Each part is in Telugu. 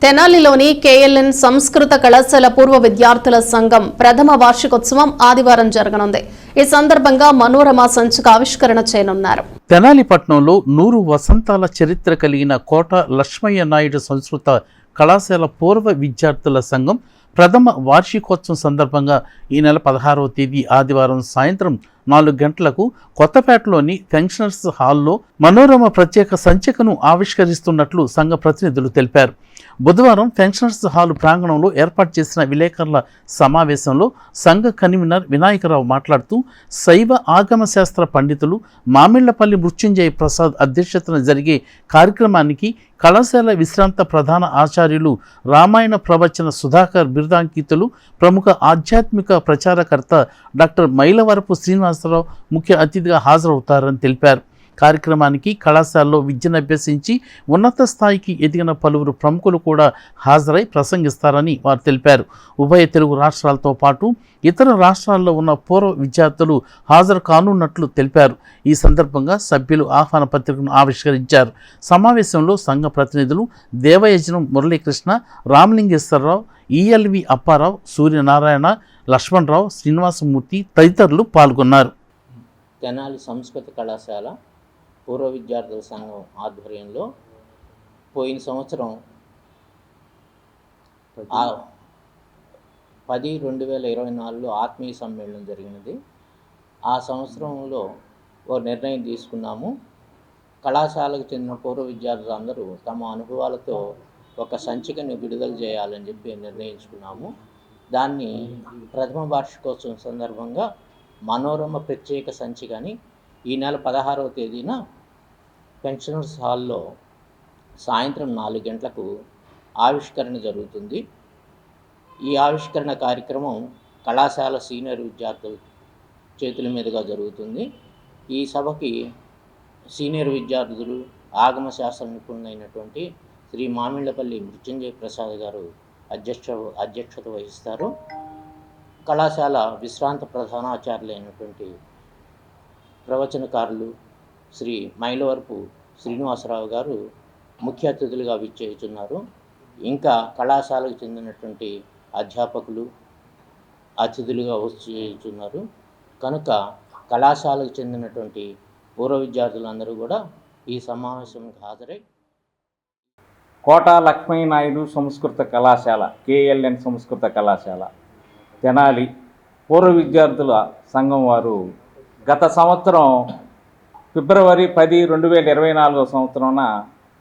తెనాలిలోని కేఎల్ఎన్ సంస్కృత కళాశాల పూర్వ విద్యార్థుల సంఘం ప్రథమ వార్షికోత్సవం ఆదివారం జరగనుంది. ఈ సందర్భంగా మనోరమ సంచిక ఆవిష్కరణ చేయనున్నారు. తెనాలి పట్టణంలో 100 వసంతాల చరిత్ర కలిగిన కోట లక్ష్మయ్య నాయుడు సంస్కృత కళాశాల పూర్వ విద్యార్థుల సంఘం ప్రథమ వార్షికోత్సవం సందర్భంగా ఈ నెల 16వ తేదీ ఆదివారం సాయంత్రం 4 గంటలకు కొత్తపేటలోని ఫంక్షనర్స్ హాల్లో మనోరమ ప్రత్యేక సంచికను ఆవిష్కరిస్తున్నట్లు సంఘ ప్రతినిధులు తెలిపారు. బుధవారం ఫంక్షనర్స్ హాల్ ప్రాంగణంలో ఏర్పాటు చేసిన విలేకరుల సమావేశంలో సంఘ కన్వీనర్ వినాయకరావు మాట్లాడుతూ శైవ ఆగమ శాస్త్ర పండితులు మామిళ్లపల్లి మృత్యుంజయ ప్రసాద్ అధ్యక్షతన జరిగే కార్యక్రమానికి కళాశాల విశ్రాంత ప్రధాన ఆచార్యులు రామాయణ ప్రవచన సుధాకర్ బిరుదాంకితులు ప్రముఖ ఆధ్యాత్మిక ప్రచారకర్త డాక్టర్ మైలవరపు శ్రీనివాసరావు ముఖ్య అతిథిగా హాజరవుతారని తెలిపారు. కార్యక్రమానికి కళాశాలలో విద్యను అభ్యసించి ఉన్నత స్థాయికి ఎదిగిన పలువురు ప్రముఖులు కూడా హాజరై ప్రసంగిస్తారని వారు తెలిపారు. ఉభయ తెలుగు రాష్ట్రాలతో పాటు ఇతర రాష్ట్రాల్లో ఉన్న పూర్వ విద్యార్థులు హాజరు కానున్నట్లు తెలిపారు. ఈ సందర్భంగా సభ్యులు ఆహ్వాన పత్రికను ఆవిష్కరించారు. సమావేశంలో సంఘ ప్రతినిధులు దేవయజనం మురళీకృష్ణ, రామలింగేశ్వరరావు, ఈఎల్వి అప్పారావు, సూర్యనారాయణ, లక్ష్మణరావు, శ్రీనివాసమూర్తి తదితరులు పాల్గొన్నారు. తెనాలి సంస్కృత కళాశాల పూర్వ విద్యార్థుల సంఘం ఆధ్వర్యంలో పోయిన సంవత్సరం 10/2024లో ఆత్మీయ సమ్మేళనం జరిగినది. ఆ సంవత్సరంలో ఒక నిర్ణయం తీసుకున్నాము. కళాశాలకు చెందిన పూర్వ విద్యార్థులు అందరూ తమ అనుభవాలతో ఒక సంచికని విడుదల చేయాలని చెప్పి నిర్ణయించుకున్నాము. దాన్ని ప్రథమ వార్షికోత్సవం సందర్భంగా మనోరమ ప్రత్యేక సంచికని ఈ నెల 16వ తేదీన పెన్షనర్స్ హాల్లో సాయంత్రం 4 గంటలకు ఆవిష్కరణ జరుగుతుంది. ఈ ఆవిష్కరణ కార్యక్రమం కళాశాల సీనియర్ విద్యార్థుల చేతుల మీదుగా జరుగుతుంది. ఈ సభకి సీనియర్ విద్యార్థులు ఆగమ శాస్త్ర నిపుణులైనటువంటి శ్రీ మామిళ్లపల్లి మృత్యుంజయ ప్రసాద్ గారు అధ్యక్షత వహిస్తారు. కళాశాల విశ్రాంత ప్రధానాచార్యులైనటువంటి ప్రవచనకారులు శ్రీ మైలవరపు శ్రీనివాసరావు గారు ముఖ్య అతిథులుగా విచ్చేస్తున్నారు. ఇంకా కళాశాలకు చెందినటువంటి అధ్యాపకులు అతిథులుగా వచ్చేస్తున్నారు. కనుక కళాశాలకు చెందినటువంటి పూర్వ విద్యార్థులందరూ కూడా ఈ సమావేశానికి హాజరై కోట లక్ష్మయ్య నాయుడు సంస్కృత కళాశాల కేఎల్ఎన్ సంస్కృత కళాశాల తెనాలి పూర్వ విద్యార్థుల సంఘం వారు గత సంవత్సరం ఫిబ్రవరి 10, 2024 సంవత్సరాన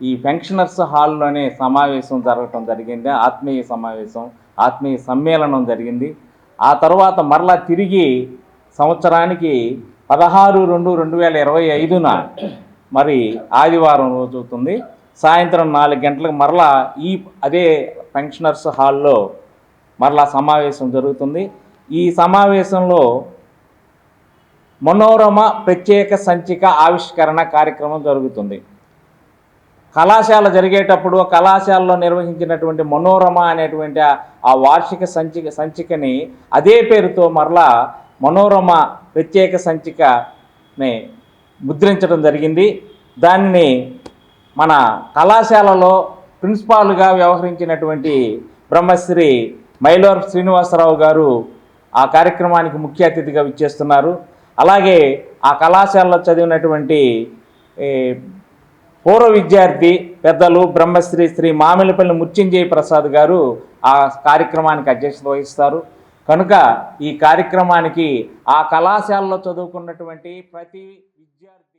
ఈ ఫంక్షనర్స్ హాల్లోనే సమావేశం జరగటం జరిగింది. ఆత్మీయ సమావేశం, ఆత్మీయ సమ్మేళనం జరిగింది. ఆ తర్వాత మరలా తిరిగి సంవత్సరానికి 16/2/2025న మరి ఆదివారం రోజు అవుతుంది. సాయంత్రం 4 గంటలకు మరలా అదే ఫంక్షనర్స్ హాల్లో మరలా సమావేశం జరుగుతుంది. ఈ సమావేశంలో మనోరమ ప్రత్యేక సంచిక ఆవిష్కరణ కార్యక్రమం జరుగుతుంది. కళాశాల జరిగేటప్పుడు కళాశాలలో నిర్వహించినటువంటి మనోరమ అనేటువంటి ఆ వార్షిక సంచికని అదే పేరుతో మరలా మనోరమ ప్రత్యేక సంచికని ముద్రించడం జరిగింది. దానిని మన కళాశాలలో ప్రిన్సిపాల్గా వ్యవహరించినటువంటి బ్రహ్మశ్రీ మైలవరపు శ్రీనివాసరావు గారు ఆ కార్యక్రమానికి ముఖ్య అతిథిగా విచ్చేస్తున్నారు. అలాగే ఆ కళాశాలలో చదివినటువంటి పూర్వ విద్యార్థి పెద్దలు బ్రహ్మశ్రీ శ్రీ మామిళ్లపల్లి మృత్యుంజయ ప్రసాద్ గారు ఆ కార్యక్రమానికి అధ్యక్షత వహిస్తారు. కనుక ఈ కార్యక్రమానికి ఆ కళాశాలలో చదువుకున్నటువంటి ప్రతి విద్యార్థి